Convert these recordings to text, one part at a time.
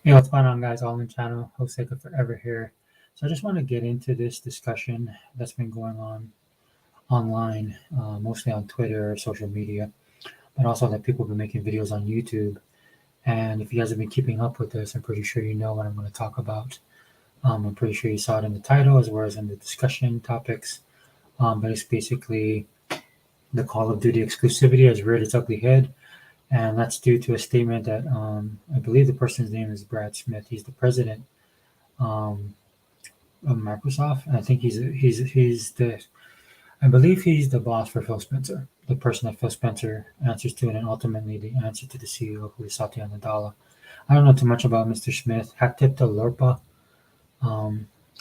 Hey, what's going on, guys? All in channel, host Jacob Forever here. So I just want to get into this discussion that's been going on online, mostly on Twitter, social media, but also that people have been making videos on YouTube. And if you guys have been keeping up with this, I'm pretty sure you know what I'm going to talk about. I'm pretty sure you saw it in the title as well as in the discussion topics. But it's basically the Call of Duty exclusivity has reared its ugly head. And that's due to a statement that I believe the person's name is Brad Smith. He's the president um, of Microsoft. And I think he's the I believe he's the boss for Phil Spencer, the person that Phil Spencer answers to, and then ultimately the answer to the CEO, who is Satya Nadella. I don't know too much about Mr. Smith. Hat tip to Lurpa,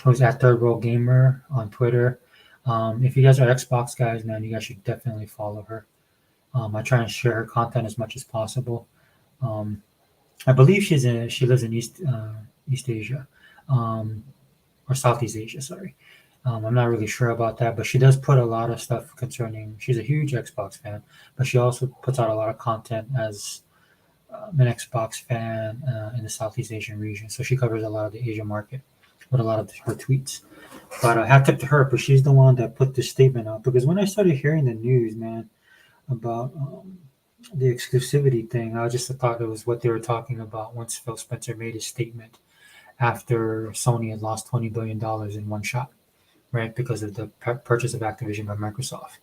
who's at Third World Gamer on Twitter. If you guys are Xbox guys, man, you guys should definitely follow her. I try and share her content as much as possible. Um, I believe she lives in East Asia, um, or Southeast Asia. Sorry, I'm not really sure about that, but she does put a lot of stuff concerning. She's a huge Xbox fan, but she also puts out a lot of content as an Xbox fan in the Southeast Asian region. So she covers a lot of the Asia market with a lot of her tweets. But I hat tip to her, but she's the one that put this statement out because when I started hearing the news, man, about the exclusivity thing, I just thought it was what they were talking about once Phil Spencer made his statement after Sony had lost $20 billion in one shot, right? Because of the purchase of Activision by Microsoft.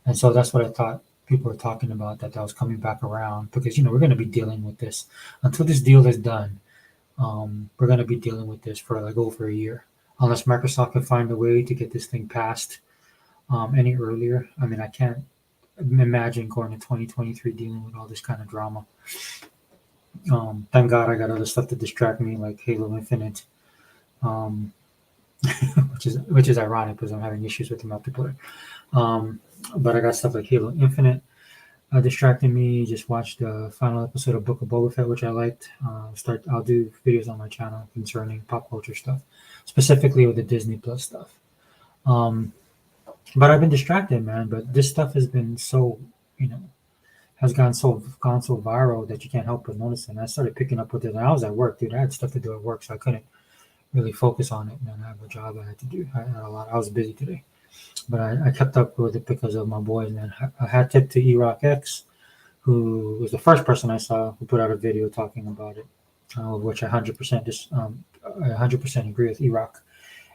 And so that's what I thought people were talking about, that was coming back around because, we're going to be dealing with this until this deal is done. We're going to be dealing with this for like over a year, unless Microsoft can find a way to get this thing passed any earlier. I mean, I can't imagine going to 2023 dealing with all this kind of drama. Thank God I got other stuff to distract me, like Halo Infinite, um, which is ironic because I'm having issues with the multiplayer. But I got stuff like Halo Infinite distracting me. Just watched the final episode of Book of Boba Fett, which I liked. I'll do videos on my channel concerning pop culture stuff, specifically with the Disney Plus stuff. Um, but I've been distracted, man. But this stuff has been so, you know, has gone so viral that you can't help but notice it. And I started picking up with it. And I was at work, dude. I had stuff to do at work, so I couldn't really focus on it. Man, I have a job I had to do. I had a lot. I was busy today, but I kept up with it because of my boys. Man, I had tip to Erock X, who was the first person I saw who put out a video talking about it, which I 100% agree with Erock.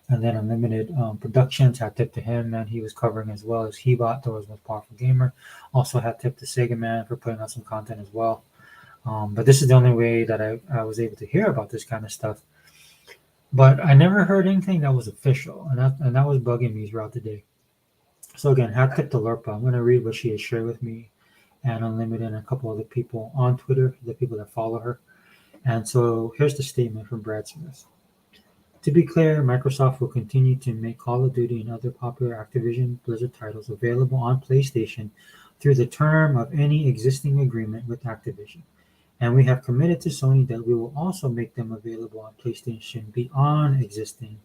And then Unlimited Productions had tip to him, man. He was covering as well as Hebot, the world's most powerful gamer. Also had tip to Sega Man for putting out some content as well. But this is the only way that I was able to hear about this kind of stuff. But I never heard anything that was official, and that was bugging me throughout the day. So again, hat tip to Lurpa. I'm going to read what she has shared with me and Unlimited and a couple other people on Twitter, the people that follow her. And so here's the statement from Brad Smith. To be clear, Microsoft will continue to make Call of Duty and other popular Activision Blizzard titles available on PlayStation through the term of any existing agreement with Activision. And we have committed to Sony that we will also make them available on PlayStation beyond existing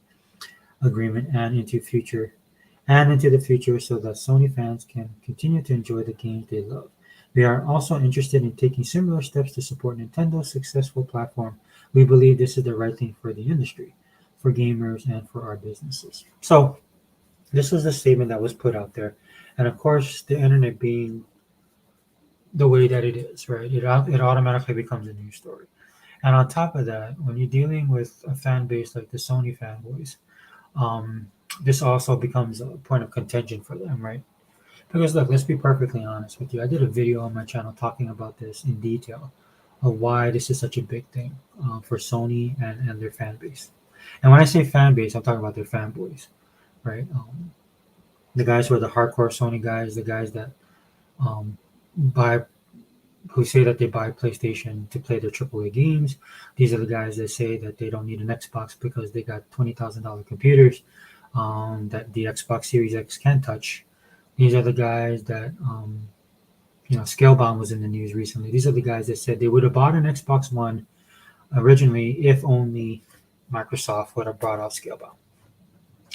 agreement and into the future so that Sony fans can continue to enjoy the games they love. We are also interested in taking similar steps to support Nintendo's successful platform. We believe this is the right thing for the industry, for gamers, and for our businesses. So this was the statement that was put out there. And of course, the internet being the way that it is, right? It automatically becomes a news story. And on top of that, when you're dealing with a fan base like the Sony fanboys, um, this also becomes a point of contention for them, right? Because look, let's be perfectly honest with you. I did a video on my channel talking about this in detail of why this is such a big thing for Sony and their fan base. And when I say fan base, I'm talking about their fanboys, right? The guys who are the hardcore Sony guys, the guys that um, buy, who say that they buy PlayStation to play their AAA games. These are the guys that say that they don't need an Xbox because they got $20,000 computers that the Xbox Series X can't touch. These are the guys that, Scalebound was in the news recently. These are the guys that said they would have bought an Xbox One originally if only Microsoft would have brought out Scalebound.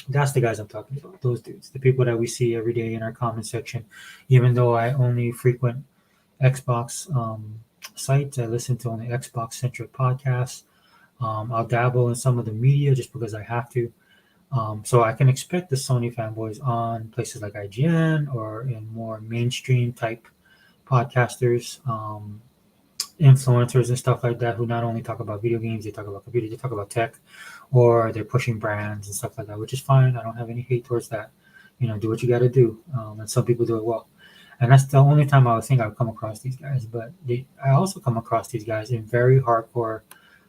That's the guys I'm talking about, those dudes, the people that we see every day in our comment section. Even though I only frequent Xbox sites, I listen to only Xbox centric podcasts. I'll dabble in some of the media just because I have to. So I can expect the Sony fanboys on places like IGN or in more mainstream type podcasters, influencers and stuff like that, who not only talk about video games, they talk about computers, they talk about tech, or they're pushing brands and stuff like that, which is fine. I don't have any hate towards that. Do what you got to do, and some people do it well. And that's the only time I would think I would come across these guys. But I also come across these guys in very hardcore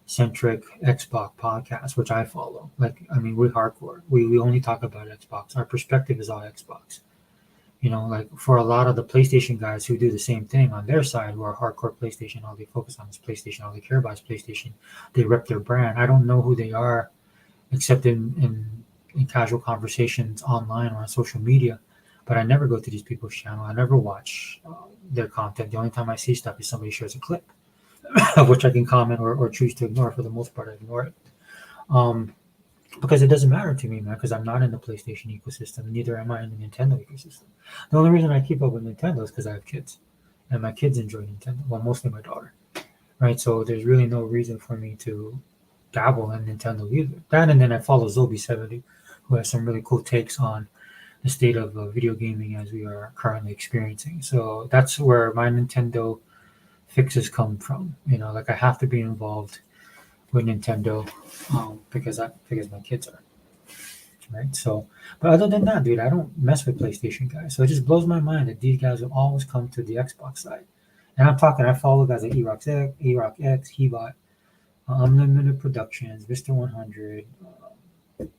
centric Xbox podcasts, which I follow. Like, I mean, we're hardcore. We only talk about Xbox. Our perspective is all Xbox. Like for a lot of the PlayStation guys who do the same thing on their side, who are hardcore PlayStation, all they focus on is PlayStation, all they care about is PlayStation. They rep their brand. I don't know who they are except in casual conversations online or on social media. But I never go to these people's channel. I never watch their content. The only time I see stuff is somebody shares a clip, of which I can comment or choose to ignore. For the most part, I ignore it. Because it doesn't matter to me, man, because I'm not in the PlayStation ecosystem. Neither am I in the Nintendo ecosystem. The only reason I keep up with Nintendo is because I have kids. And my kids enjoy Nintendo. Well, mostly my daughter. Right? So there's really no reason for me to dabble in Nintendo either. That, and then I follow Zobi70, who has some really cool takes on the state of video gaming as we are currently experiencing. So that's where my Nintendo fixes come from. Like I have to be involved with Nintendo because my kids are, right. So, but other than that, dude, I don't mess with PlayStation guys. So it just blows my mind that these guys will always come to the Xbox side. And I follow guys like Erox X, Hebot, Unlimited Productions, Mr. 100,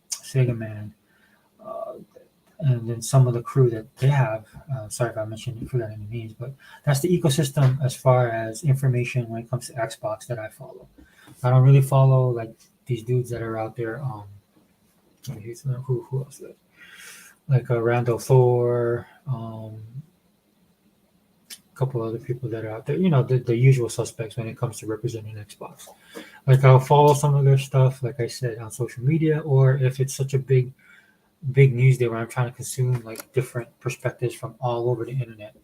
Sega Man, uh, and then some of the crew that they have. Sorry if I mentioned forgot any names, but that's the ecosystem as far as information when it comes to Xbox that I follow. I don't really follow like these dudes that are out there. Who else? Like Randall Thor, a couple other people that are out there. The usual suspects when it comes to representing Xbox. Like I'll follow some of their stuff, like I said, on social media, or if it's such a big news day where I'm trying to consume like different perspectives from all over the internet.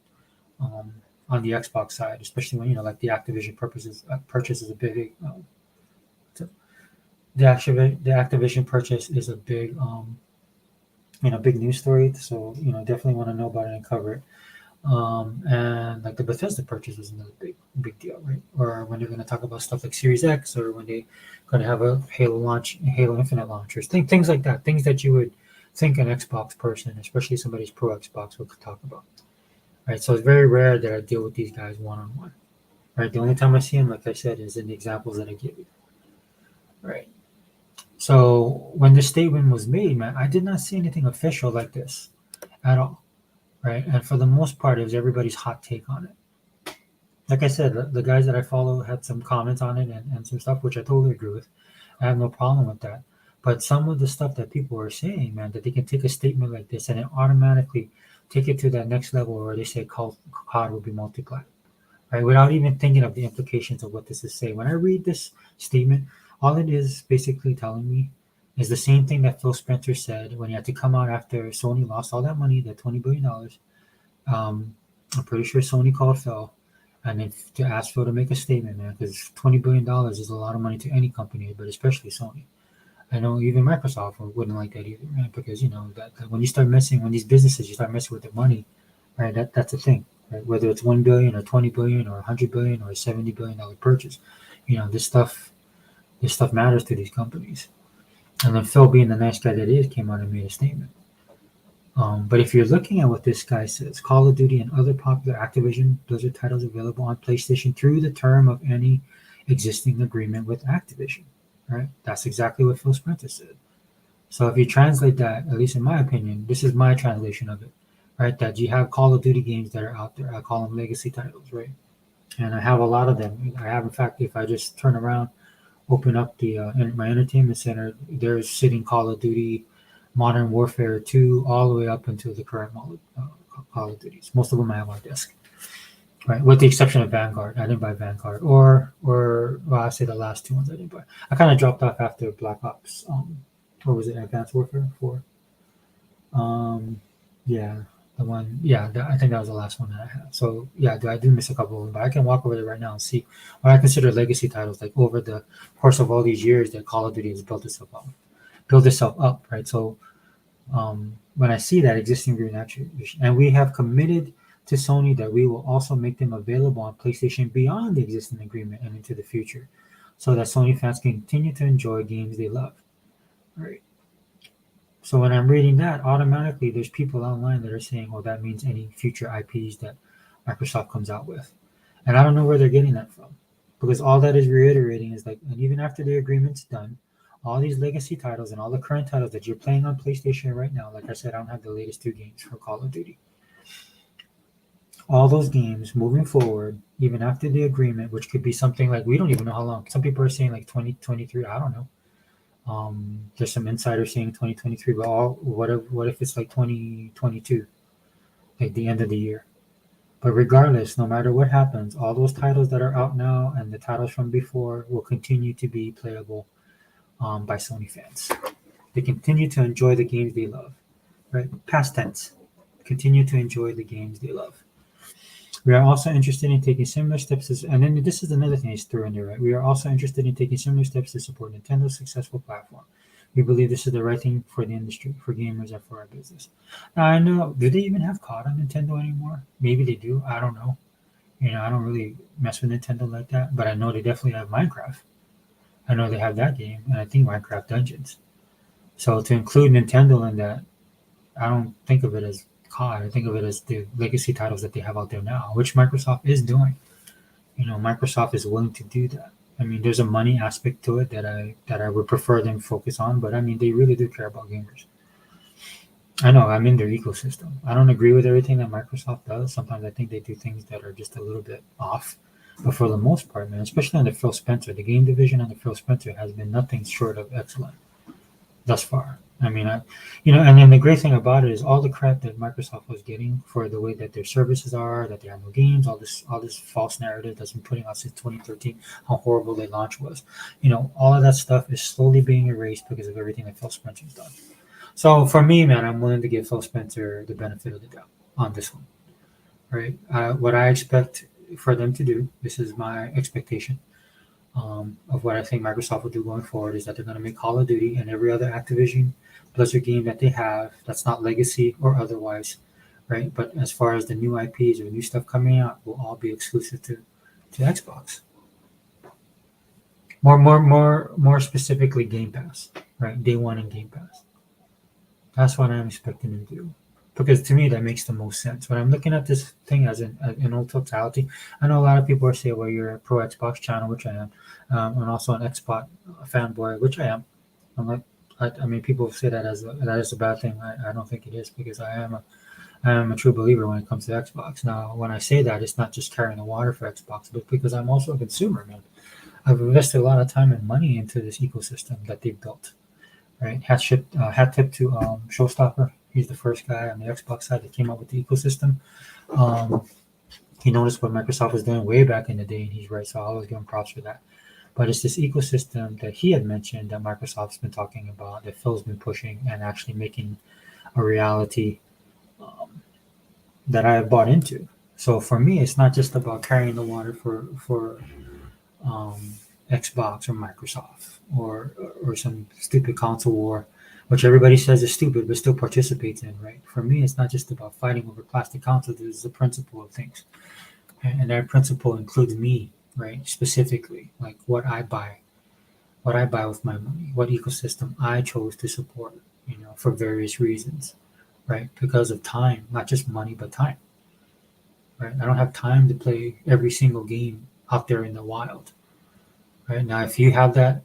On the Xbox side, especially when like the Activision purchase is a big. The Activision purchase is a big big news story. So definitely want to know about it and cover it. And like the Bethesda purchase is another big deal, right? Or when they're going to talk about stuff like Series X, or when they're going to have a Halo Infinite launchers, things like that, things that you would think an Xbox person, especially somebody's pro Xbox, would talk about, right? So it's very rare that I deal with these guys one on one, right? The only time I see them, like I said, is in the examples that I give you, right? So when this statement was made, man, I did not see anything official like this at all, right? And for the most part, it was everybody's hot take on it. Like I said, the guys that I follow had some comments on it and some stuff, which I totally agree with. I have no problem with that. But some of the stuff that people are saying, man, that they can take a statement like this and it automatically take it to that next level where they say COD will be multi-plat, right? Without even thinking of the implications of what this is saying. When I read this statement, all it is basically telling me is the same thing that Phil Spencer said when he had to come out after Sony lost all that money, that $20 billion. I'm pretty sure Sony called Phil and then to ask Phil to make a statement, man, because $20 billion is a lot of money to any company, but especially Sony. I know even Microsoft wouldn't like that either, right? Because that when you start messing, when these businesses you start messing with their money, right? That's a thing, right? Whether it's 1 billion or 20 billion or 100 billion or a $70 billion purchase, this stuff matters to these companies. And then Phil, being the nice guy that he is, came out and made a statement. But if you're looking at what this guy says, Call of Duty and other popular Activision Blizzard titles available on PlayStation through the term of any existing agreement with Activision, right? That's exactly what Phil Spencer said. So if you translate that, at least in my opinion, this is my translation of it, right? That you have Call of Duty games that are out there. I call them legacy titles, right? And I have a lot of them. I have, in fact, if I just turn around, open up my entertainment center, there's sitting Call of Duty Modern Warfare 2 all the way up until the current Call of Duties. Most of them I have on desk, right? With the exception of Vanguard. I didn't buy Vanguard, or well, I say the last two ones I didn't buy. I kind of dropped off after Black Ops. What was it? Advanced Warfare 4. Yeah, The one, yeah, I think that was the last one that I had. So yeah, I do miss a couple of them, but I can walk over there right now and see what I consider legacy titles. Like over the course of all these years that Call of Duty has built itself up, right? So when I see that existing agreement attribution, and we have committed to Sony that we will also make them available on PlayStation beyond the existing agreement and into the future, so that Sony fans can continue to enjoy games they love. Right. So when I'm reading that, automatically there's people online that are saying, "Well, that means any future IPs that Microsoft comes out with," and I don't know where they're getting that from, because all that is reiterating is like, and even after the agreement's done, all these legacy titles and all the current titles that you're playing on PlayStation right now, like I said, I don't have the latest two games for Call of Duty. All those games moving forward, even after the agreement, which could be something like we don't even know how long. Some people are saying like 2023. I don't know. There's some insiders saying 2023, but what if it's like 2022, like the end of the year? But regardless, no matter what happens, all those titles that are out now and the titles from before will continue to be playable by Sony fans. They continue to enjoy the games they love, right? Past tense. Continue to enjoy the games they love. We are also interested in taking similar steps and then this is another thing he's threw in there, right? We are also interested in taking similar steps to support Nintendo's successful platform. We believe this is the right thing for the industry, for gamers, and for our business. Now, I know, do they even have COD on Nintendo anymore? Maybe they do. I don't know. I don't really mess with Nintendo like that, but I know they definitely have Minecraft. I know they have that game, and I think Minecraft Dungeons. So to include Nintendo in that, I don't think of it as COD. I think of it as the legacy titles that they have out there now, which Microsoft is doing. Microsoft is willing to do that. I mean, there's a money aspect to it that I would prefer them focus on, but I mean, they really do care about gamers. I know I'm in their ecosystem. I don't agree with everything that Microsoft does. Sometimes I think they do things that are just a little bit off. But for the most part, man, especially under Phil Spencer, the game division under Phil Spencer has been nothing short of excellent thus far. I mean, and then the great thing about it is all the crap that Microsoft was getting for the way that their services are, that they have no games, all this false narrative that's been putting out since 2013, how horrible their launch was. All of that stuff is slowly being erased because of everything that Phil Spencer's done. So for me, man, I'm willing to give Phil Spencer the benefit of the doubt on this one, right? What I expect for them to do, this is my expectation, of what I think Microsoft will do going forward is that they're going to make Call of Duty and every other Activision Blizzard game that they have that's not legacy or otherwise, right? But as far as the new IPs or new stuff coming out, will all be exclusive to Xbox. More specifically, Game Pass, right? Day one in Game Pass. That's what I'm expecting them to do. Because to me, that makes the most sense. When I'm looking at this thing as in all totality, I know a lot of people are saying, well, you're a pro Xbox channel, which I am, and also an Xbox fanboy, which I am. I'm like, I mean, people say that as a bad thing. I don't think it is, because I am a true believer when it comes to Xbox. Now, when I say that, it's not just carrying the water for Xbox, but because I'm also a consumer, man. I've invested a lot of time and money into this ecosystem that they've built. Right, hat tip to Showstopper. He's the first guy on the Xbox side that came up with the ecosystem. He noticed what Microsoft was doing way back in the day, and he's right. So I always give him props for that. But it's this ecosystem that he had mentioned that Microsoft's been talking about, that Phil's been pushing and actually making a reality, that I have bought into. So for me, it's not just about carrying the water for Xbox or Microsoft or some stupid console war, which everybody says is stupid but still participates in, right? For me, it's not just about fighting over plastic consoles. It's the principle of things, and that principle includes me, right? Specifically, like what I buy with my money, what ecosystem I chose to support, for various reasons, right? Because of time, not just money, but time, right? I don't have time to play every single game out there in the wild. Right now, if you have that,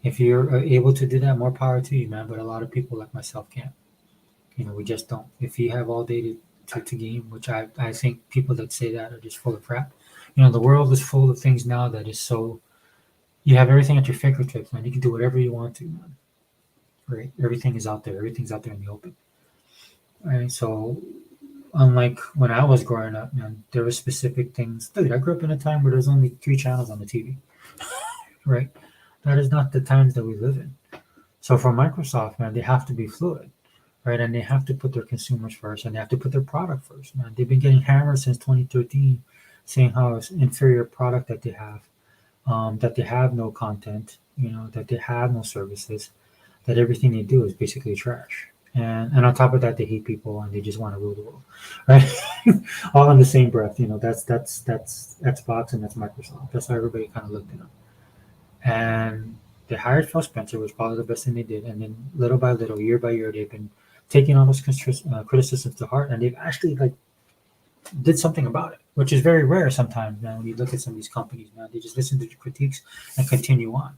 if you're able to do that, more power to you, man. But a lot of people like myself can't. We just don't. If you have all day to game, which I think people that say that are just full of crap. The world is full of things now that is so. You have everything at your fingertips, man. You can do whatever you want to, man. Right? Everything is out there. Everything's out there in the open. Right? So, unlike when I was growing up, man, there were specific things. Dude, I grew up in a time where there's only 3 channels on the TV. Right? That is not the times that we live in. So for Microsoft, man, they have to be fluid, right? And they have to put their consumers first, and they have to put their product first, man. They've been getting hammered since 2013, saying how it's inferior product that they have no content, that they have no services, that everything they do is basically trash. And on top of that, they hate people and they just want to rule the world, right? All in the same breath. That's Xbox and that's Microsoft. That's how everybody kind of looked at them. And they hired Phil Spencer, was probably the best thing they did. And then little by little, year by year, they've been taking all those criticisms to heart, and they've actually like did something about it, which is very rare sometimes, man. When you look at some of these companies, man, they just listen to the critiques and continue on.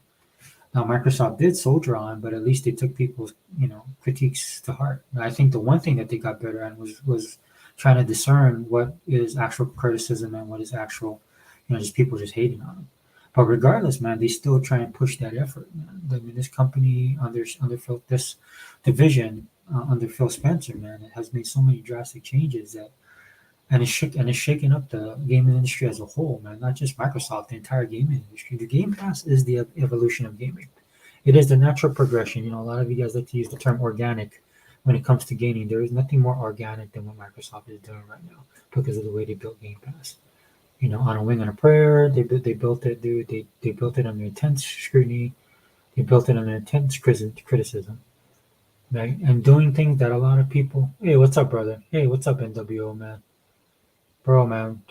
Now, Microsoft did soldier on, but at least they took people's, critiques to heart. And I think the one thing that they got better at was trying to discern what is actual criticism and what is actual, just people just hating on them. But regardless, man, they still try and push that effort. Man. I mean, this company this division under Phil Spencer, man, it has made so many drastic changes that and it's shaking up the gaming industry as a whole, man. Not just Microsoft, the entire gaming industry. The Game Pass is the evolution of gaming. It is the natural progression. A lot of you guys like to use the term organic when it comes to gaming. There is nothing more organic than what Microsoft is doing right now because of the way they built Game Pass. On a wing and a prayer, they built it, dude. They built it under intense scrutiny. They built it under intense criticism, right? And doing things that a lot of people. Hey, what's up, brother? Hey, what's up, NWO, man? Bro, man,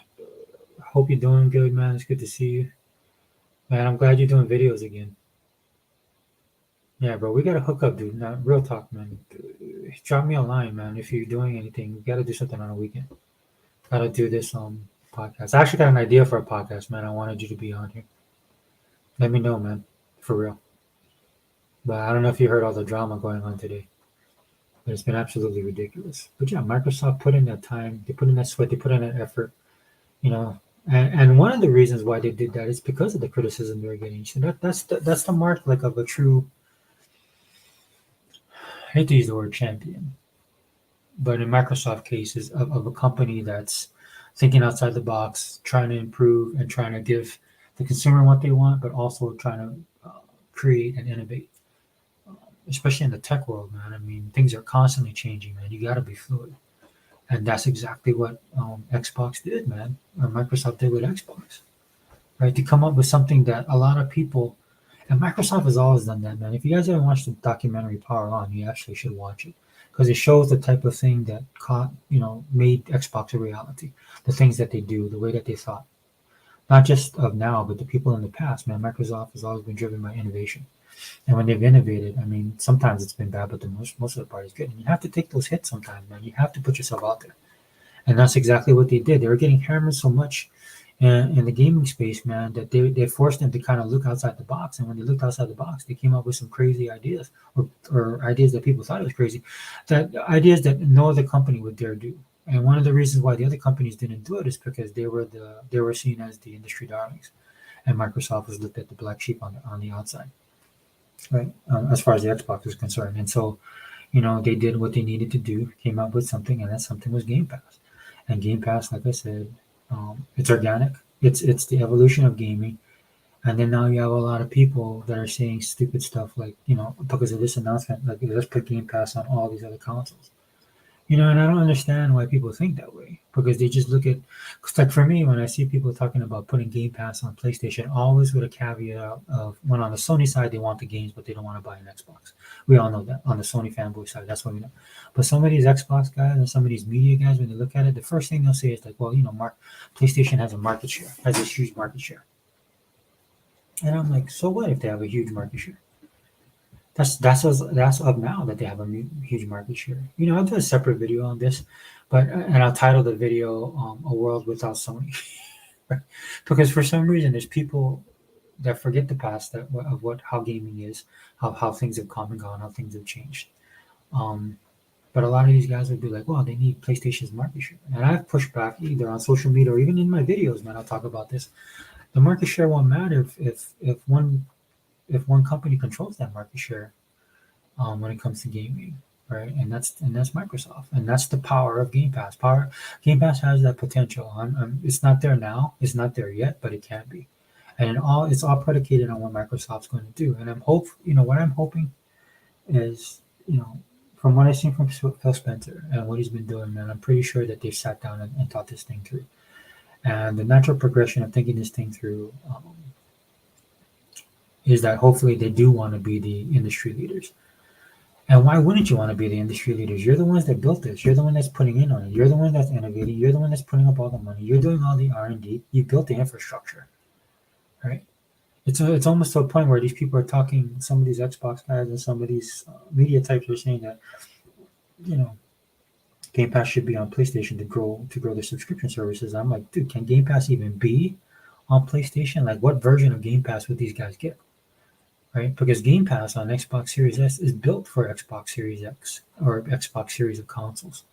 hope you're doing good, man. It's good to see you. Man, I'm glad you're doing videos again. Yeah, bro, we gotta hook up, dude. Not real talk, man. Drop me a line, man. If you're doing anything, we gotta do something on a weekend. Gotta do this podcast. I actually got an idea for a podcast, man. I wanted you to be on here. Let me know, man. For real. But I don't know if you heard all the drama going on today. But it's been absolutely ridiculous. But yeah, Microsoft put in that time, they put in that sweat, they put in that effort, you know. And one of the reasons why they did that is because of the criticism they're getting. So that's the mark like of a true, I hate to use the word champion, but in Microsoft cases of a company that's thinking outside the box, trying to improve and trying to give the consumer what they want, but also trying to create and innovate. Especially in the tech world, man. I mean, things are constantly changing, man. You got to be fluid, and that's exactly what Xbox did, man. Or Microsoft did with Xbox, right? To come up with something that a lot of people, and Microsoft has always done that, man. If you guys haven't watched the documentary Power On, you actually should watch it because it shows the type of thing that made Xbox a reality. The things that they do, the way that they thought, not just of now, but the people in the past, man. Microsoft has always been driven by innovation. And when they've innovated, I mean, sometimes it's been bad, but the most of the part is good. And you have to take those hits sometimes, man. You have to put yourself out there. And that's exactly what they did. They were getting hammered so much in the gaming space, man, that they forced them to kind of look outside the box. And when they looked outside the box, they came up with some crazy ideas or ideas that people thought it was crazy, that ideas that no other company would dare do. And one of the reasons why the other companies didn't do it is because they were seen as the industry darlings, and Microsoft was looked at the black sheep on the outside, right? As far as the Xbox is concerned. And so, they did what they needed to do, came up with something, and that something was Game Pass. And Game Pass, like I said, it's organic. It's the evolution of gaming. And then now you have a lot of people that are saying stupid stuff like, because of this announcement, like let's put Game Pass on all these other consoles. And I don't understand why people think that way because they just look at, cause like for me, when I see people talking about putting Game Pass on PlayStation, always with a caveat of when on the Sony side, they want the games, but they don't want to buy an Xbox. We all know that on the Sony fanboy side, that's what we know. But some of these Xbox guys and some of these media guys, when they look at it, the first thing they'll say is like, well, PlayStation has a huge market share. And I'm like, so what if they have a huge market share? That's up now that they have a huge market share. I'll do a separate video on this, and I'll title the video "A World Without Sony," right? Because for some reason there's people that forget the past of how gaming is, how things have come and gone, how things have changed. But a lot of these guys would be like, "Well, they need PlayStation's market share," and I've pushed back either on social media or even in my videos, man. I'll talk about this. The market share won't matter if one company controls that market share when it comes to gaming, right? And that's Microsoft, and that's the power of Game Pass. Game Pass has that potential. It's not there now, it's not there yet, but it can be, and it's all predicated on what Microsoft's going to do. And what I'm hoping is, from what I've seen from Phil Spencer and what he's been doing, man, I'm pretty sure that they've sat down and thought this thing through. And the natural progression of thinking this thing through is that hopefully they do want to be the industry leaders. And why wouldn't you want to be the industry leaders? You're the ones that built this. You're the one that's putting in on it. You're the one that's innovating. You're the one that's putting up all the money. You're doing all the R&D. You built the infrastructure, right? It's almost to a point where these people are talking. Some of these Xbox guys and some of these media types are saying that, you know, Game Pass should be on PlayStation to grow their subscription services. I'm like, dude, can Game Pass even be on PlayStation? Like, what version of Game Pass would these guys get? Right? Because Game Pass on Xbox Series S is built for Xbox Series X or Xbox Series of consoles,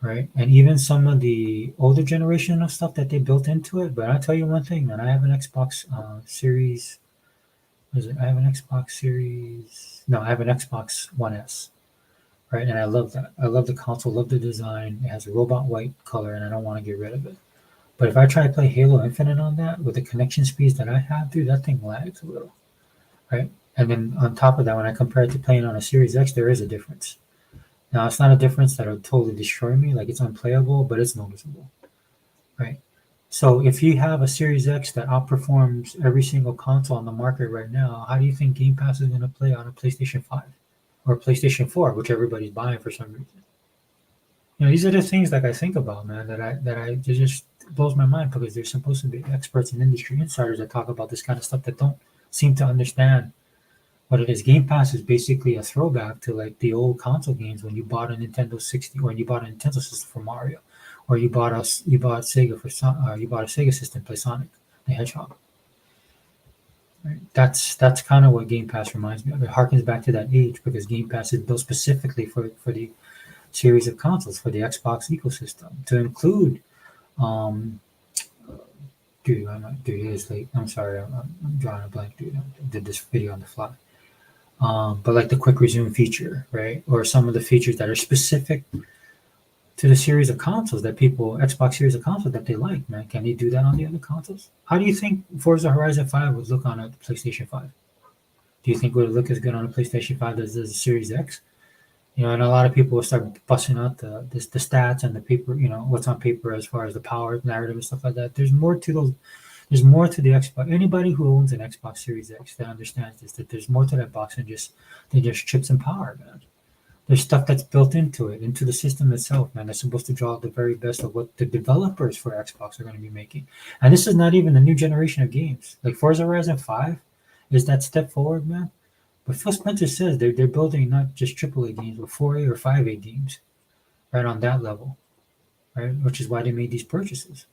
right? And even some of the older generation of stuff that they built into it. But I'll tell you one thing, man. I have an Xbox Series. What is it? I have an Xbox Series. No, I have an Xbox One S, right? And I love that. I love the console. Love the design. It has a robot white color, and I don't want to get rid of it. But if I try to play Halo Infinite on that with the connection speeds that I have, dude, that thing lags a little. Right? And then on top of that, when I compare it to playing on a Series X, there is a difference. Now, it's not a difference that would totally destroy me, like it's unplayable, but it's noticeable, right? So if you have a Series X that outperforms every single console on the market right now, how do you think Game Pass is going to play on a PlayStation 5 or PlayStation 4, which everybody's buying for some reason? These are the things that I think about, man, it just blows my mind because there's supposed to be experts and industry insiders that talk about this kind of stuff that don't seem to understand what it is. Game Pass is basically a throwback to like the old console games when you bought a Nintendo 60 or you bought a Nintendo system for Mario, or you bought Sega for you bought a Sega system to play Sonic the Hedgehog. Right? That's kind of what Game Pass reminds me of. It harkens back to that age because Game Pass is built specifically for the series of consoles, for the Xbox ecosystem, to include dude, it is late. I'm sorry, I'm drawing a blank, dude. I did this video on the fly. But like the quick resume feature, right? Or some of the features that are specific to the series of consoles that Xbox series of consoles that they like, man. Can they do that on the other consoles? How do you think Forza Horizon 5 would look on a PlayStation 5? Do you think it would look as good on a PlayStation 5 as the Series X? And a lot of people will start busting out the stats and the paper, what's on paper as far as the power narrative and stuff like that. There's more to those. There's more to the Xbox. Anybody who owns an Xbox Series X that understands this, that there's more to that box than just chips and power, man. There's stuff that's built into it, into the system itself, man. That's supposed to draw out the very best of what the developers for Xbox are going to be making. And this is not even the new generation of games. Like Forza Horizon 5 is that step forward, man. But Phil Spencer says they're building not just AAA games, but 4A or 5A games, right on that level, right? Which is why they made these purchases.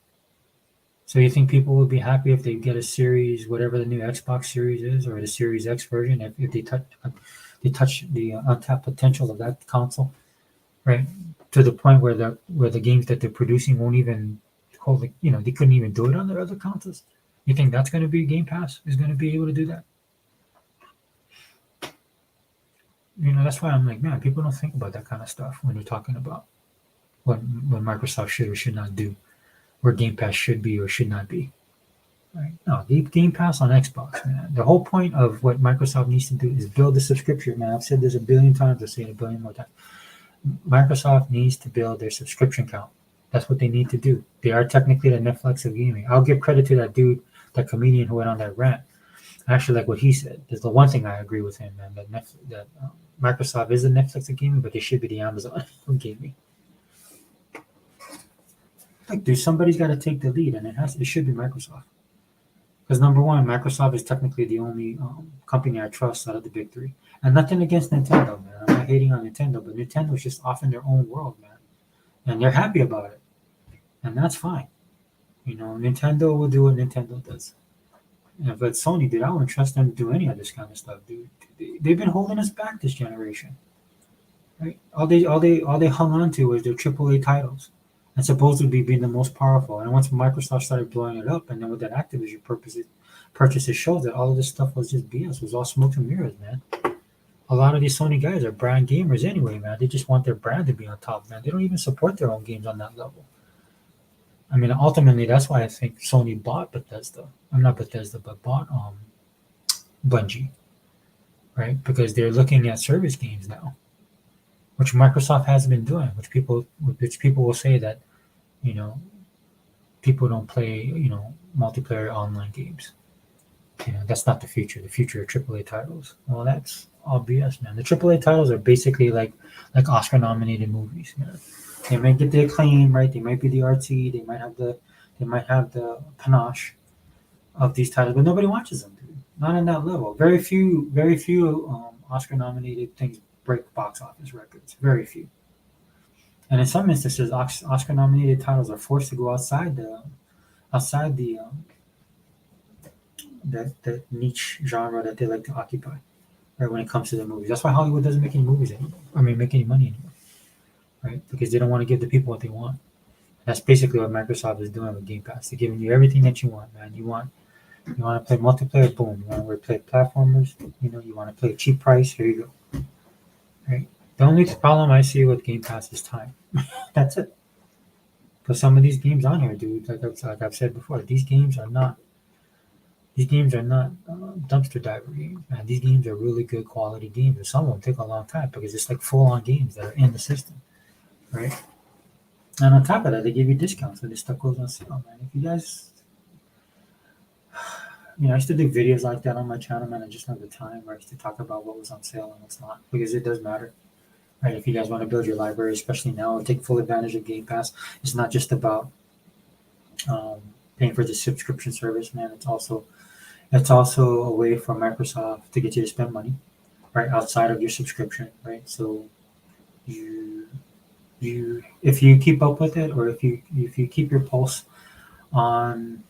So you think people would be happy if they get a series, whatever the new Xbox Series is, or the Series X version, if they touch the untapped potential of that console, right? To the point where the games that they're producing won't even hold, they couldn't even do it on their other consoles. You think that's going to be Game Pass is going to be able to do that? That's why I'm like, man, people don't think about that kind of stuff when they're talking about what Microsoft should or should not do, where Game Pass should be or should not be. Right? No, Game Pass on Xbox, man. The whole point of what Microsoft needs to do is build the subscription, man. I've said this a billion times. I'll say it a billion more times. Microsoft needs to build their subscription count. That's what they need to do. They are technically the Netflix of gaming. I'll give credit to that dude, that comedian who went on that rant. I actually like what he said. There's the one thing I agree with him, man. That Microsoft is the Netflix of gaming, but they should be the Amazon of gaming. Like, dude, somebody's got to take the lead, and it should be Microsoft. Because number one, Microsoft is technically the only company I trust out of the big three. And nothing against Nintendo, man. I'm not hating on Nintendo, but Nintendo's just off in their own world, man. And they're happy about it. And that's fine. Nintendo will do what Nintendo does. But Sony, dude, I wouldn't trust them to do any of this kind of stuff, dude. They've been holding us back this generation. Right? All they hung on to was their AAA titles. And supposedly being the most powerful. And once Microsoft started blowing it up, and then with that Activision purchases showed that all of this stuff was just BS. It was all smoke and mirrors, man. A lot of these Sony guys are brand gamers anyway, man. They just want their brand to be on top, man. They don't even support their own games on that level. I mean, ultimately, that's why I think Sony bought Bethesda. I'm not Bethesda, but bought Bungie, right? Because they're looking at service games now. which Microsoft hasn't been doing, which people will say that, you know, people don't play, multiplayer online games. That's not the future. The future are AAA titles. Well, that's all BS, man. The AAA titles are basically like Oscar nominated movies. They might get the acclaim, right? They might be the artsy. They might have the panache of these titles, but nobody watches them, dude. Not on that level. Very few Oscar nominated things break box office records. Very few. And in some instances, Oscar nominated titles are forced to go outside the that niche genre that they like to occupy, right? When it comes to the movies, that's why Hollywood doesn't make any movies anymore. I mean, make any money anymore, right? Because they don't want to give the people what they want. That's basically what Microsoft is doing with Game Pass. They're giving you everything that you want, man. You want to play multiplayer, boom. You want to play platformers, you want to play cheap price, here you go, right? The only problem I see with Game Pass is time. That's it. Because some of these games on here, dude, like I've said before, these games are not dumpster diver games, man. These games are really good quality games, and some of them take a long time because it's like full on games that are in the system, right? And on top of that, they give you discounts when this stuff goes on sale, man. If you guys, I used to do videos like that on my channel, man. I just don't have the time, right, to talk about what was on sale and what's not, because it does matter, right? If you guys want to build your library, especially now, and take full advantage of Game Pass, it's not just about um, paying for the subscription service, man. It's also a way for Microsoft to get you to spend money, right, outside of your subscription, right? So you if you keep up with it, or if you keep your pulse on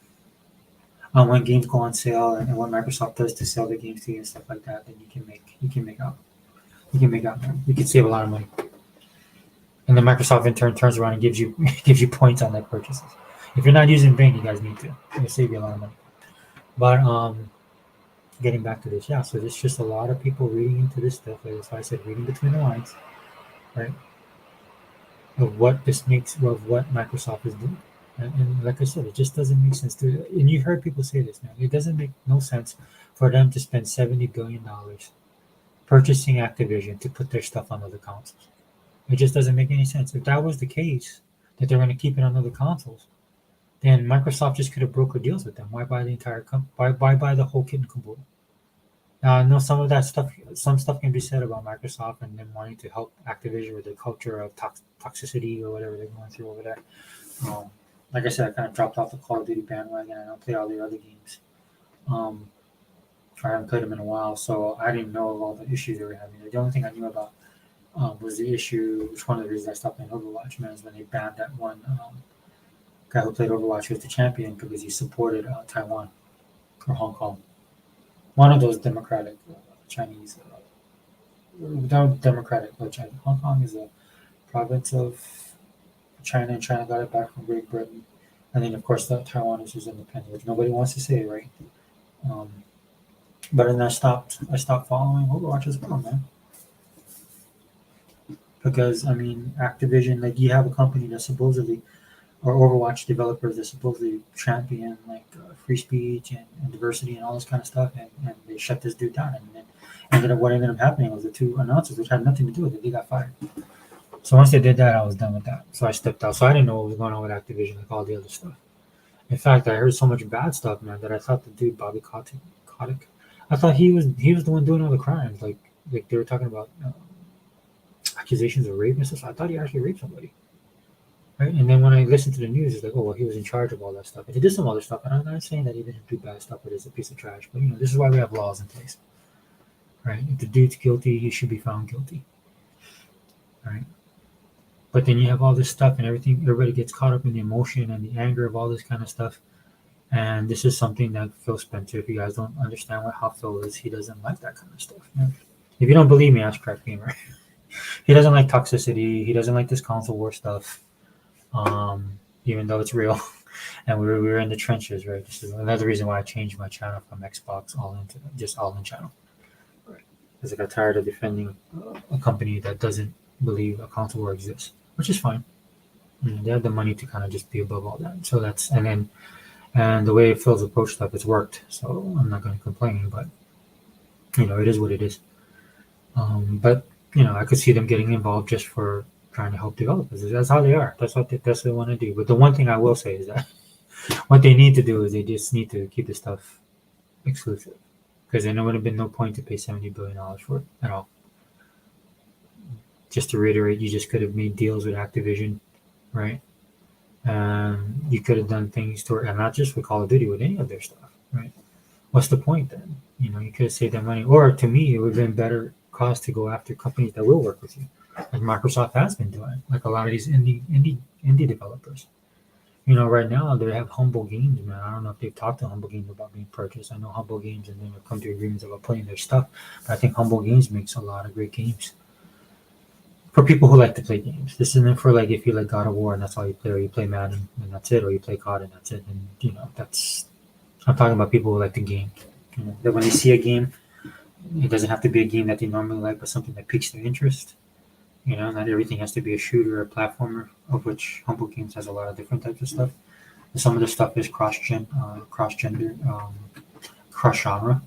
when games go on sale, and what Microsoft does to sell the games to you and stuff like that, then you can make out money. You can save a lot of money, and then Microsoft in turn turns around and gives you gives you points on that purchases. If you're not using Bing, you guys need to. It'll save you a lot of money. But getting back to this, yeah. So there's just a lot of people reading into this stuff. That's why I said reading between the lines, right? Of what Microsoft is doing. And like I said, it just doesn't make sense to. And you've heard people say this, man. It doesn't make no sense for them to spend $70 billion purchasing Activision to put their stuff on other consoles. It just doesn't make any sense. If that was the case, that they're going to keep it on other consoles, then Microsoft just could have brokered deals with them. Why buy the entire why buy the whole kit and caboodle? Now, I know some stuff can be said about Microsoft and them wanting to help Activision with the culture of toxicity or whatever they're going through over there. Um, like I said, I kind of dropped off the Call of Duty bandwagon. I don't play all the other games. Um, I haven't played them in a while, so I didn't know of all the issues they were having. The only thing I knew about was the issue, which one of the reasons I stopped playing Overwatch, man, is when they banned that one guy who played Overwatch was the champion because he supported Taiwan or Hong Kong. One of those democratic Chinese, democratic China. Hong Kong is a province of China, and China got it back from Great Britain. And then, of course, Taiwan is independent, which nobody wants to say, right? Um, but then I stopped following Overwatch as well, man. Because I mean, Activision, like you have a company that supposedly, or Overwatch developers that supposedly champion like free speech and diversity and all this kind of stuff, and they shut this dude down, and then what ended up happening was the two announcers, which had nothing to do with it, they got fired. So once they did that, I was done with that. So I stepped out. So I didn't know what was going on with Activision, like all the other stuff. In fact, I heard so much bad stuff, man, that I thought the dude Bobby Kotick, I thought he was the one doing all the crimes. Like they were talking about accusations of rape and stuff. So I thought he actually raped somebody. Right? And then when I listened to the news, it's like, oh, well, he was in charge of all that stuff. And he did some other stuff. And I'm not saying that he didn't do bad stuff, but he's a piece of trash. But, this is why we have laws in place. Right? If the dude's guilty, he should be found guilty. Right? But then you have all this stuff and everything. Everybody gets caught up in the emotion and the anger of all this kind of stuff. And this is something that Phil Spencer, if you guys don't understand how Phil is, he doesn't like that kind of stuff. Man. If you don't believe me, ask Crack Gamer. He doesn't like toxicity. He doesn't like this console war stuff. Even though it's real, and we were in the trenches, right? This is another reason why I changed my channel from Xbox All In to just All In channel, right? Because I got tired of defending a company that doesn't believe a console war exists, which is fine. They have the money to kind of just be above all that. So and the way Phil's approached stuff, it's worked. So I'm not going to complain, but it is what it is. But I could see them getting involved just for trying to help developers. That's how they are. That's what they want to do. But the one thing I will say is that what they need to do is they just need to keep the stuff exclusive, because there would have been no point to pay $70 billion for it at all. Just to reiterate, you just could have made deals with Activision, right? You could have done things to, and not just with Call of Duty, with any of their stuff, right? What's the point then? You could have saved that money. Or to me, it would have been better cost to go after companies that will work with you, like Microsoft has been doing, like a lot of these indie developers. Right now they have Humble Games, man. I don't know if they've talked to Humble Games about being purchased. I know Humble Games and them have come to agreements about playing their stuff, but I think Humble Games makes a lot of great games for people who like to play games. This isn't for like if you like God of War and that's all you play, or you play Madden and that's it, or you play COD and that's it. And that's I'm talking about people who like the game. That when they see a game, it doesn't have to be a game that they normally like, but something that piques their interest. Not everything has to be a shooter or a platformer, of which Humble Games has a lot of different types of stuff. And some of the stuff is cross-gender, cross-genre,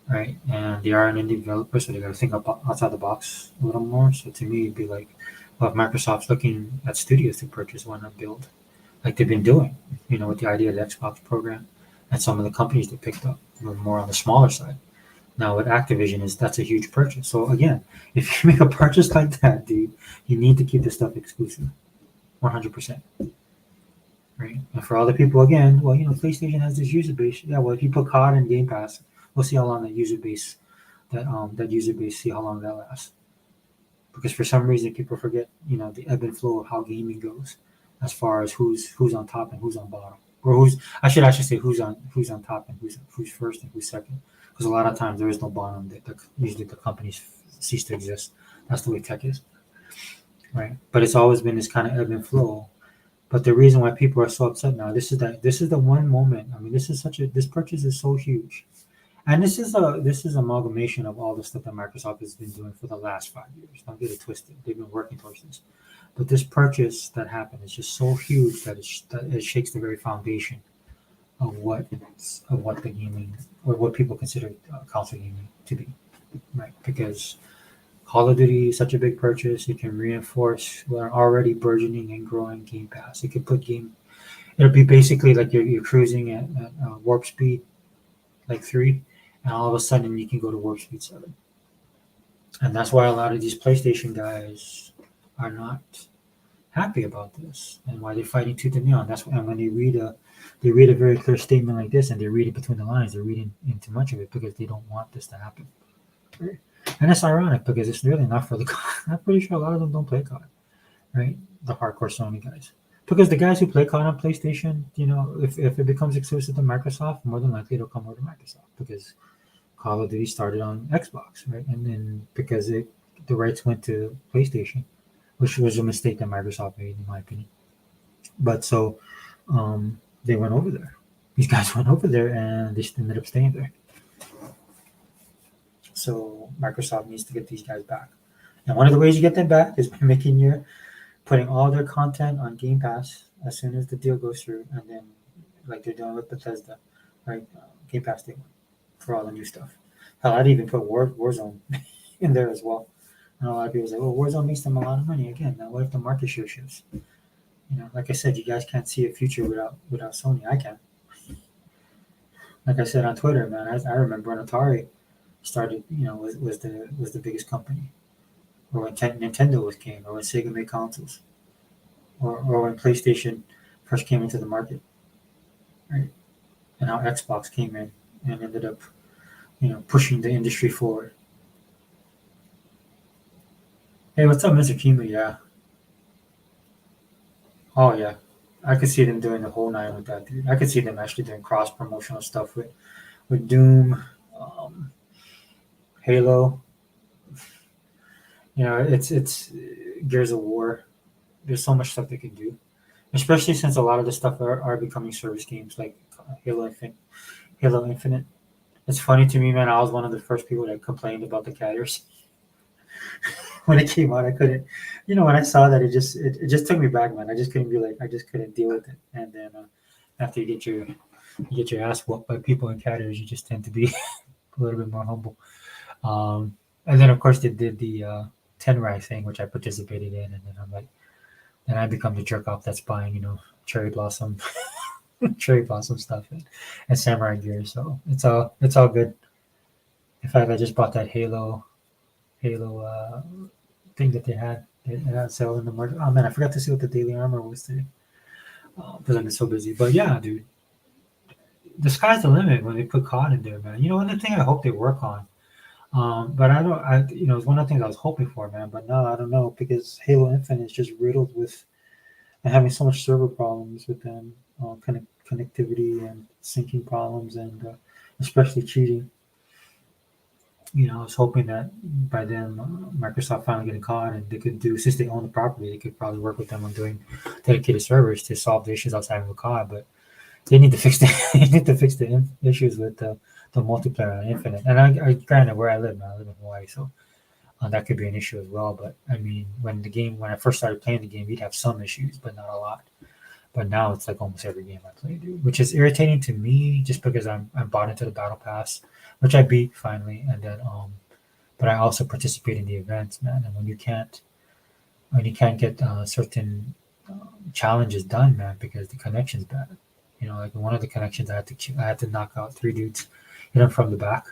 right? And they are an indie developer, so they got to think outside the box a little more. So to me, it'd be like, well, if Microsoft's looking at studios to purchase, why not build like they've been doing, with the idea of the Xbox program and some of the companies they picked up were more on the smaller side. Now with Activision, that's a huge purchase. So again, if you make a purchase like that, dude, you need to keep the stuff exclusive, 100%. Right? And for other people, again, well, PlayStation has this user base. Yeah, well, if you put COD and Game Pass, we'll see how long that user base, see how long that lasts. Because for some reason, people forget, the ebb and flow of how gaming goes, as far as who's on top and who's on bottom, or I should actually say who's on top and who's first and who's second. Because a lot of times there is no bottom. Usually the companies cease to exist. That's the way tech is, right? But it's always been this kind of ebb and flow. But the reason why people are so upset now, this is the one moment. I mean, this purchase is so huge, and this is amalgamation of all the stuff that Microsoft has been doing for the last 5 years. Don't get it twisted. They've been working towards this. But this purchase that happened is just so huge that it shakes the very foundation of what the gaming, or what people consider console gaming to be, right? Because Call of Duty is such a big purchase, it can reinforce an already burgeoning and growing Game Pass. It could it'll be basically like you're cruising at warp speed, like 3, and all of a sudden you can go to warp speed 7. And that's why a lot of these PlayStation guys are not happy about this, and why they're fighting tooth and nail. And that's when they read a very clear statement like this, and they read it between the lines. They're reading into much of it because they don't want this to happen. And it's ironic because it's really not for the. I'm pretty sure a lot of them don't play COD, right? The hardcore Sony guys, because the guys who play COD on PlayStation, if it becomes exclusive to Microsoft, more than likely it'll come over to Microsoft, because Call of Duty started on Xbox, right? And then because the rights went to PlayStation, which was a mistake that Microsoft made, in my opinion. But so they went over there. These guys went over there, and they ended up staying there. So Microsoft needs to get these guys back. And one of the ways you get them back is by putting all their content on Game Pass as soon as the deal goes through, and then like they're doing with Bethesda, right? Game Pass Day 1 for all the new stuff. Hell, I'd even put Warzone in there as well. And a lot of people say, well, Warzone makes them a lot of money. Again, now what if the market share shifts? Like I said, you guys can't see a future without Sony. I can. Like I said on Twitter, man, I remember when Atari started, was the biggest company, or when Nintendo came, or when Sega made consoles, or when PlayStation first came into the market, right? And how Xbox came in and ended up, pushing the industry forward. Hey, what's up, Mr. Kima? Yeah. Oh yeah. I could see them doing the whole 9 with that, dude. I could see them actually doing cross promotional stuff with Doom, Halo. It's Gears of War. There's so much stuff they can do, especially since a lot of the stuff are becoming service games, like Halo Infinite. It's funny to me, man. I was one of the first people that complained about the carriers when it came out. I couldn't, when I saw that, it just took me back, man. I just couldn't deal with it. And then after you get your ass whooped by people in carriers, you just tend to be a little bit more humble. And then of course they did the Tenrai thing, which I participated in, and then I become the jerk off that's buying, cherry blossom, cherry blossom stuff and samurai gear. So it's all good. In fact, I just bought that Halo thing that they had sale in the market. Oh man, I forgot to see what the daily armor was today because I've been so busy. But yeah, dude, the sky's the limit when they put COD in there, man. One thing I hope they work on. But I don't, it's one of the things I was hoping for, man. But no, I don't know because Halo Infinite is just riddled with having so much server problems with them, connectivity and syncing problems, and especially cheating. I was hoping that by then Microsoft finally getting caught and they could do, since they own the property, they could probably work with them on doing dedicated servers to solve the issues outside of COD. But they need to fix they need to fix the issues with the multiplayer on Infinite. And I granted where I live, man, I live in Hawaii, so that could be an issue as well. But I mean, when I first started playing the game, you'd have some issues, but not a lot. But now it's like almost every game I play, dude, which is irritating to me, just because I'm bought into the battle pass, which I beat finally, and then but I also participate in the events, man. And when you can't get certain challenges done, man, because the connection's bad. Like one of the connections, I had to knock out 3 dudes, hit them from the back,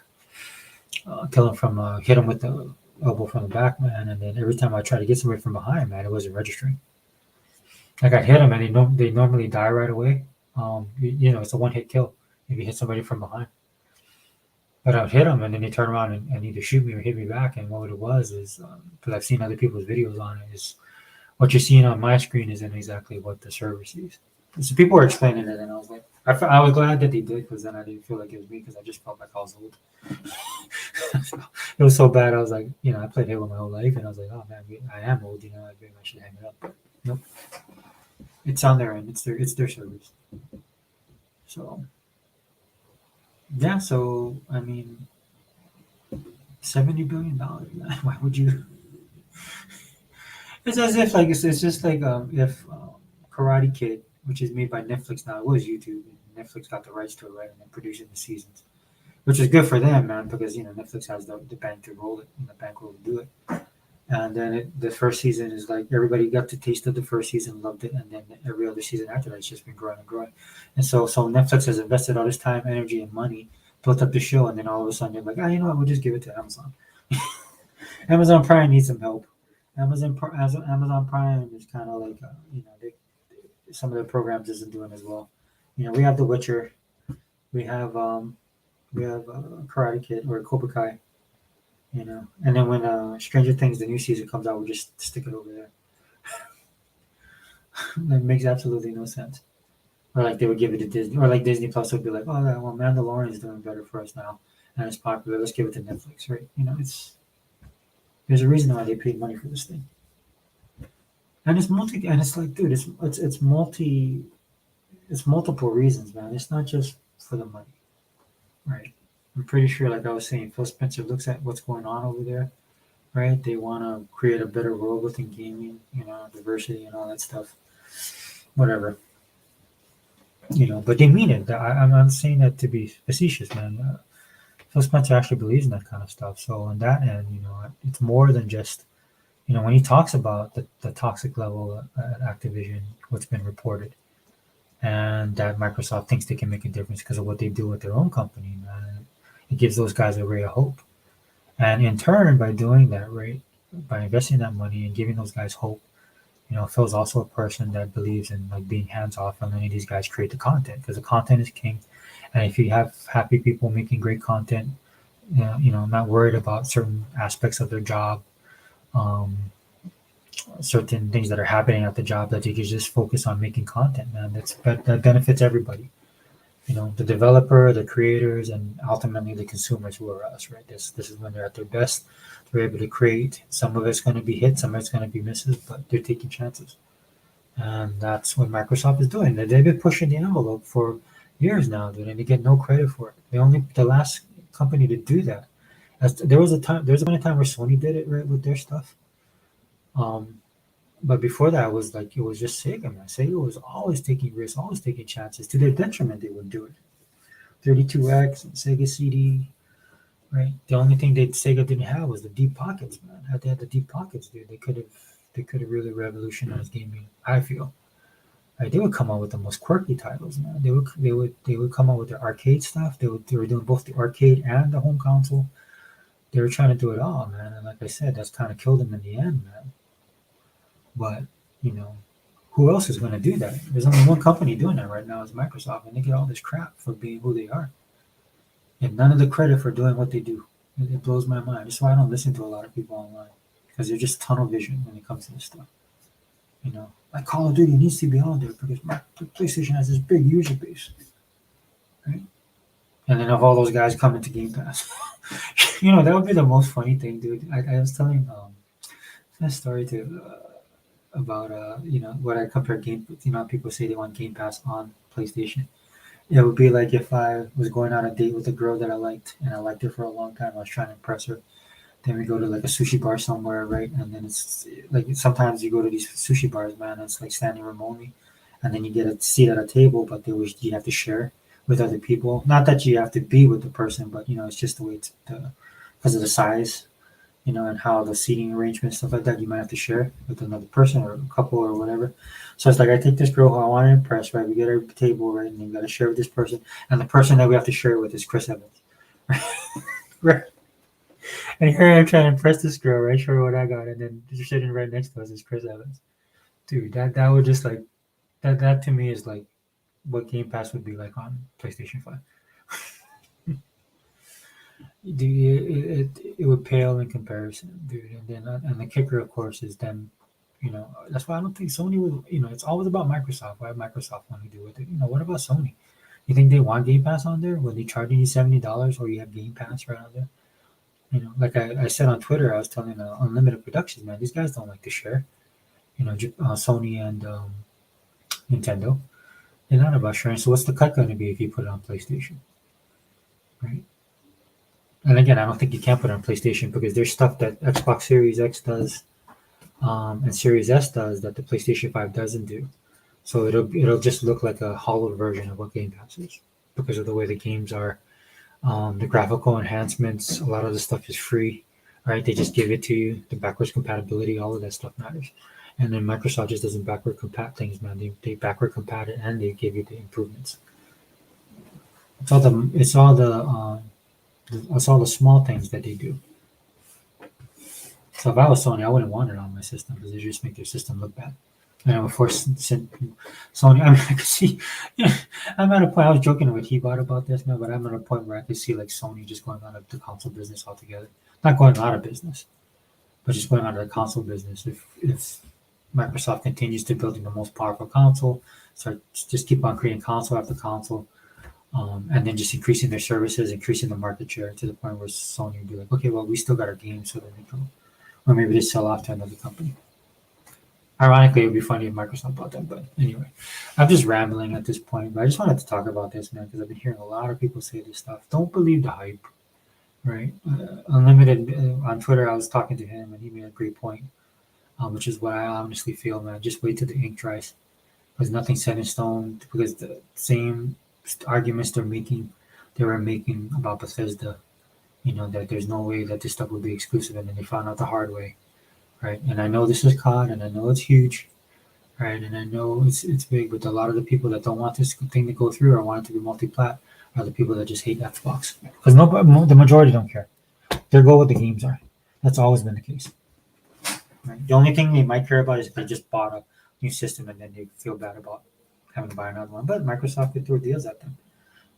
hit them with the elbow from the back, man. And then every time I try to get somebody from behind, man, it wasn't registering. Like I hit them, and they normally die right away. It's a one-hit kill if you hit somebody from behind. But I would hit them, and then they turn around and either shoot me or hit me back. And what it was is, because I've seen other people's videos on it, is what you're seeing on my screen isn't exactly what the server sees. So people were explaining it, and I was like, I was glad that they did, because then I didn't feel like it was me, because I just felt like I was old. It was so bad. I was like, I played Halo my whole life, and I was like, oh man, I am old. Maybe I should hang it up. But nope, it's on their end. It's their servers. So yeah. So I mean, $70 billion. Why would you? It's as if it's just like if Karate Kid, which is made by Netflix now, it was YouTube. And Netflix got the rights to it, right, and then producing the seasons, which is good for them, man, because Netflix has the bank to roll it, and the bank will do it. And then the first season is like everybody got the taste of the first season, loved it, and then every other season after that, it's just been growing and growing. And so Netflix has invested all this time, energy, and money, built up the show, and then all of a sudden they're like, you know what, we'll just give it to Amazon. Amazon Prime needs some help. Amazon Prime is kind of like some of the programs isn't doing as well. We have The Witcher, we have Karate Kid or Cobra Kai, and then when Stranger Things the new season comes out, we just stick it over there. That makes absolutely no sense. Or like they would give it to Disney, or like Disney Plus would be like, oh yeah, well Mandalorian is doing better for us now, and it's popular. Let's give it to Netflix, right? There's a reason why they paid money for this thing, and it's like, dude, it's multiple reasons, man. It's not just for the money, right? I'm pretty sure, like I was saying, Phil Spencer looks at what's going on over there, right? They want to create a better world within gaming, diversity and all that stuff, whatever, But they mean it. I'm not saying that to be facetious, man. Phil Spencer actually believes in that kind of stuff. So on that end, it's more than just, when he talks about the toxic level at Activision, what's been reported, and that Microsoft thinks they can make a difference because of what they do with their own company, man. It gives those guys a ray of hope. And in turn, by doing that, right, by investing that money and giving those guys hope, Phil's also a person that believes in like being hands off and letting these guys create the content, because the content is king. And if you have happy people making great content, not worried about certain aspects of their job, certain things that are happening at the job, that you can just focus on making content, man. That benefits everybody. The developer, the creators, and ultimately the consumers, who are us, right? This is when they're at their best. They're able to create. Some of it's going to be hits, some of it's going to be misses, but they're taking chances. And that's what Microsoft is doing. They've been pushing the envelope for years now, dude, and they get no credit for it. The last company to do that. There was a time where Sony did it, right, with their stuff. But before that, it was just Sega, man. Sega was always taking risks, always taking chances. To their detriment, they would do it. 32X, Sega CD, right? The only thing that Sega didn't have was the deep pockets, man. Had they had the deep pockets, dude, they could have really revolutionized gaming. I feel. Right, they would come out with the most quirky titles, man. They would come out with their arcade stuff. They were doing both the arcade and the home console. They were trying to do it all, man. And like I said, that's kind of killed them in the end, man. But you know, who else is going to do that? There's only one company doing that right now, is Microsoft, and they get all this crap for being who they are, and none of the credit for doing what they do. It blows my mind. That's why I don't listen to a lot of people online, because they're just tunnel vision when it comes to this stuff. Like Call of Duty needs to be on there because PlayStation has this big user base, right? And then of all those guys coming to Game Pass, that would be the most funny thing, dude. I was telling a story to about what I compare game. People say they want Game Pass on PlayStation. It would be like if I was going on a date with a girl that I liked, and I liked her for a long time. I was trying to impress her. Then we go to like a sushi bar somewhere, right? And then it's like sometimes you go to these sushi bars, man. And it's like standing room only, and then you get a seat at a table, but they wish you have to share with other people. Not that you have to be with the person, but it's just the way it's because of the size, and how the seating arrangement stuff like that. You might have to share with another person or a couple or whatever. So it's like I take this girl who I want to impress, right? We get her table, right, and then we got to share with this person, and the person that we have to share with is Chris Evans, right? And here I am trying to impress this girl, right? Show her what I got, and then just sitting right next to us is Chris Evans. Dude, that would just like that to me is like what Game Pass would be like on PlayStation 5. Dude, it would pale in comparison, dude. And the kicker, of course, is then, that's why I don't think Sony would. It's always about Microsoft. Why Microsoft want to do with it? What about Sony? You think they want Game Pass on there? Will they charge you $70 or you have Game Pass right on there? Like I said on Twitter, I was telling Unlimited Productions, man, these guys don't like to share. Sony and Nintendo, they're not about sharing. So what's the cut going to be if you put it on PlayStation, right? And again, I don't think you can put it on PlayStation because there's stuff that Xbox Series X does and Series S does that the PlayStation 5 doesn't do. So it'll just look like a hollowed version of what Game Pass is because of the way the games are. The graphical enhancements, a lot of the stuff is free, right? They just give it to you. The backwards compatibility, all of that stuff matters. And then Microsoft just doesn't backward compat things, man. They backward compat it and they give you the improvements. It's all the small things that they do. So if I was Sony, I wouldn't want it on my system because they just make their system look bad. And of course, Sony. I mean, I could see. I'm at a point. I was joking with Hebot about this, man, but I'm at a point where I could see like Sony just going out of the console business altogether. Not going out of business, but just going out of the console business. If Microsoft continues to building the most powerful console, so just keep on creating console after console, and then just increasing their services, increasing the market share to the point where Sony would be like, okay, well, we still got our games, so then they come, or maybe they sell off to another company. Ironically, it would be funny if Microsoft bought them, but anyway, I'm just rambling at this point. But I just wanted to talk about this, man, because I've been hearing a lot of people say this stuff. Don't believe the hype, right? Unlimited on Twitter, I was talking to him, and he made a great point, which is what I honestly feel, man. Just wait till the ink dries, because nothing's set in stone. Because the same arguments they were making about Bethesda, that there's no way that this stuff would be exclusive, and then they found out the hard way, right? And I know this is COD, and I know it's huge, right? And I know it's big, but a lot of the people that don't want this thing to go through or want it to be multi-plat are the people that just hate Xbox because the majority don't care. They go what the games are. That's always been the case. Right? The only thing they might care about is if they just bought a new system and then they feel bad about having to buy another one. But Microsoft could throw deals at them.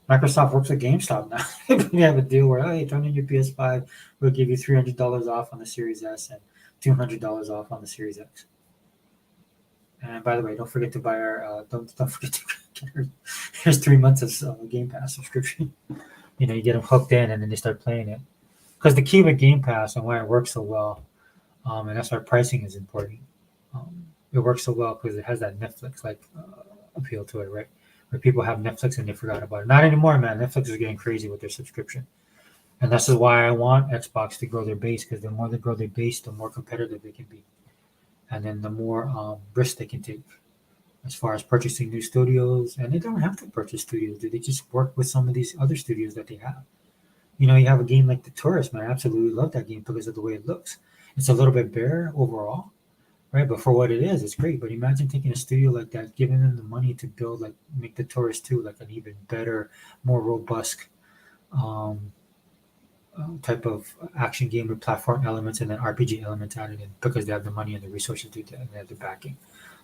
Microsoft works with GameStop now. They have a deal where, hey, turn in your PS5, we'll give you $300 off on the Series S and $200 off on the Series X. And by the way, don't forget to buy our. Don't forget to get our. Here's 3 months of Game Pass subscription. You get them hooked in, and then they start playing it. Because the key with Game Pass and why it works so well, and that's why pricing is important. It works so well because it has that Netflix like appeal to it, right? Where people have Netflix and they forgot about it. Not anymore, man. Netflix is getting crazy with their subscription, and this is why I want Xbox to grow their base because the more they grow their base, the more competitive they can be, and then the more risk they can take as far as purchasing new studios. And they don't have to purchase studios. They just work with some of these other studios that they have. You have a game like The Tourist, man. I absolutely love that game because of the way it looks. It's a little bit bare overall, right? But for what it is, it's great. But imagine taking a studio like that, giving them the money to build, like, make The Tourist 2 like an even better, more robust um, type of action game with platform elements and then RPG elements added in because they have the money and the resources to do that and they have the backing.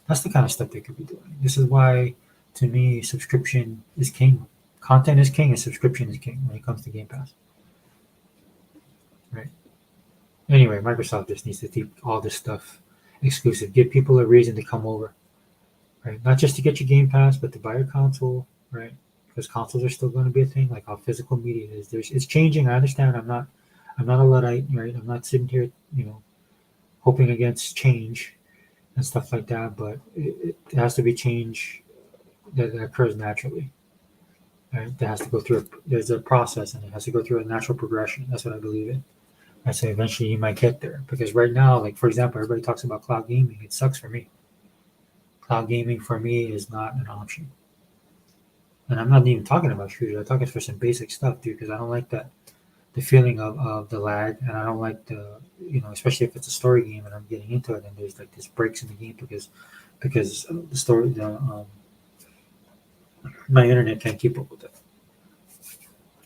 That's the kind of stuff they could be doing. This is why, to me, subscription is king. Content is king and subscription is king when it comes to Game Pass, right? Anyway, Microsoft just needs to keep all this stuff exclusive. Give people a reason to come over, right? Not just to get your Game Pass, but to buy your console, right? Because consoles are still going to be a thing, like how physical media is. It's changing. I understand. I'm not a luddite, right? I'm not sitting here, hoping against change and stuff like that. But it has to be change that occurs naturally, right? That has to go through. There's a process, and it has to go through a natural progression. That's what I believe in. I say eventually you might get there because right now, like for example, everybody talks about cloud gaming. It sucks for me. Cloud gaming for me is not an option. And I'm not even talking about shooters. I'm talking for some basic stuff, dude, because I don't like that the feeling of the lag, and I don't like especially if it's a story game and I'm getting into it, and there's like this breaks in the game because the story, my internet can't keep up with it,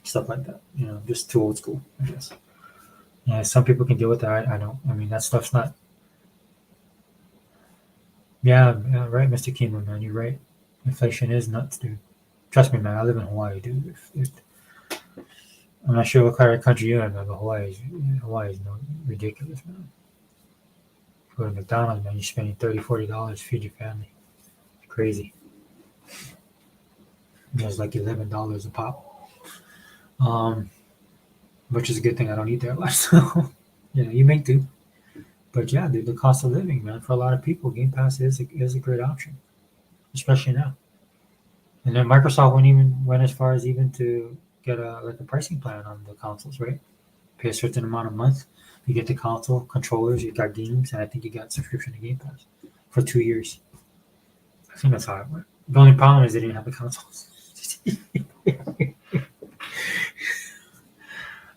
stuff like that. Just too old school, I guess. Yeah, some people can deal with that. I don't. I mean, that stuff's not. Yeah, yeah, right, Mr. Keenan, man, you're right. Inflation is nuts, dude. Trust me, man. I live in Hawaii, dude. I'm not sure what kind of country you're in, man, but Hawaii is no ridiculous, man. Go to McDonald's, man. You're spending $30, $40 to feed your family. It's crazy. It's like $11 a pop. Which is a good thing I don't eat there a lot. So, you make do. But yeah, dude, the cost of living, man, for a lot of people, Game Pass is a great option, especially now. And then Microsoft went as far as even to get a pricing plan on the consoles, right? Pay a certain amount a month, you get the console controllers, you got games, and I think you got subscription to Game Pass for 2 years. I think that's how it went. The only problem is they didn't have the consoles.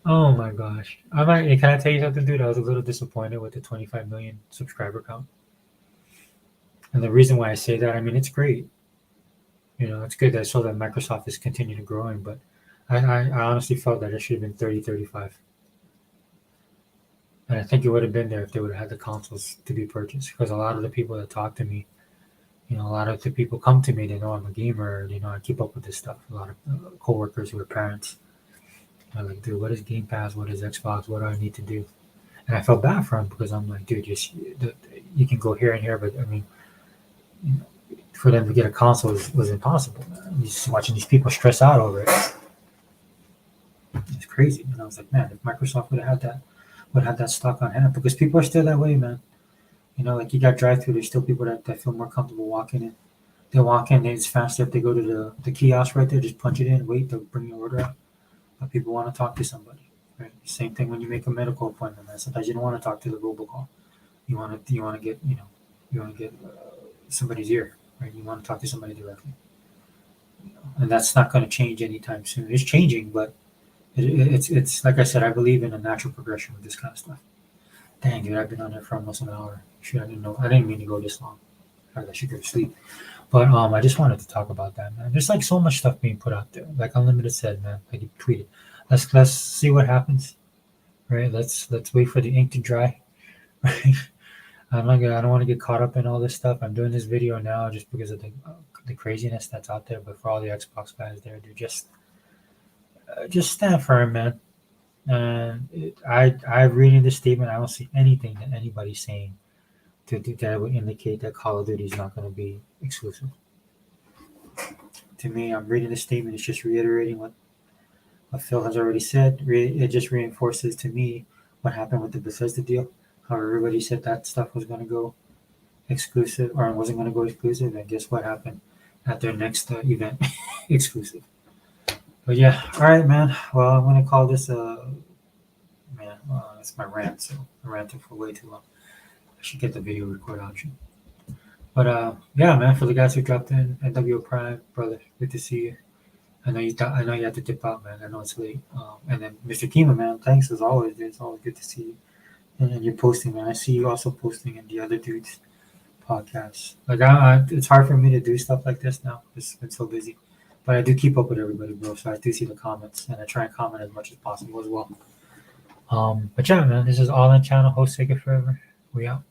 Oh my gosh! Can I tell you something, dude? I was a little disappointed with the 25 million subscriber count, and the reason why I say that, I mean, it's great. It's good that I saw that Microsoft is continuing growing, but I honestly felt that it should have been 30, 35. And I think it would have been there if they would have had the consoles to be purchased. Because a lot of the people that talk to me, a lot of the people come to me, they know I'm a gamer, they know I keep up with this stuff. A lot of coworkers who are parents are like, dude, what is Game Pass? What is Xbox? What do I need to do? And I felt bad for them because I'm like, dude, you can go here and here, but I mean, for them to get a console was impossible. Man. Just watching these people stress out over it. It's crazy. And I was like, man, if Microsoft would have that stock on hand, because people are still that way, man. Like you got drive through, there's still people that feel more comfortable walking in. They walk in, it's faster if they go to the kiosk right there, just punch it in, wait, they'll bring your order out. But people want to talk to somebody. Right? Same thing when you make a medical appointment, man. Sometimes you don't want to talk to the robocall. You want to get somebody's ear, right? You want to talk to somebody directly. And that's not going to change anytime soon. It's changing, but it's like I said, I believe in a natural progression with this kind of stuff. Dang, dude, I've been on there for almost an hour. Shoot, I didn't know. I didn't mean to go this long. I should go to sleep. But I just wanted to talk about that, man. There's like so much stuff being put out there. Like Unlimited said, man, like he tweeted. Let's see what happens. Right? Let's wait for the ink to dry. Right? I don't want to get caught up in all this stuff. I'm doing this video now just because of the craziness that's out there. But for all the Xbox guys there, dude, just stand firm, man. I'm reading this statement. I don't see anything that anybody's saying that would indicate that Call of Duty is not going to be exclusive. To me, I'm reading the statement. It's just reiterating what Phil has already said. It just reinforces to me what happened with the Bethesda deal. How everybody said that stuff was going to go exclusive or wasn't going to go exclusive, and guess what happened at their next event exclusive. But yeah, all right, man. Well, I'm going to call this it's my rant. So I ranted for way too long. I should get the video record option. But yeah, man, for the guys who dropped in, NWO Prime, brother, good to see you. I know you have to dip out, man. I know it's late. And then Mr. Kima, man, thanks as always, dude. It's always good to see you. And you're posting, man. I see you also posting in the other dudes' podcasts. Like, it's hard for me to do stuff like this now. It's been so busy. But I do keep up with everybody, bro. So I do see the comments, and I try and comment as much as possible as well. But yeah, man, this is All In Channel. Host Sega Forever. We out.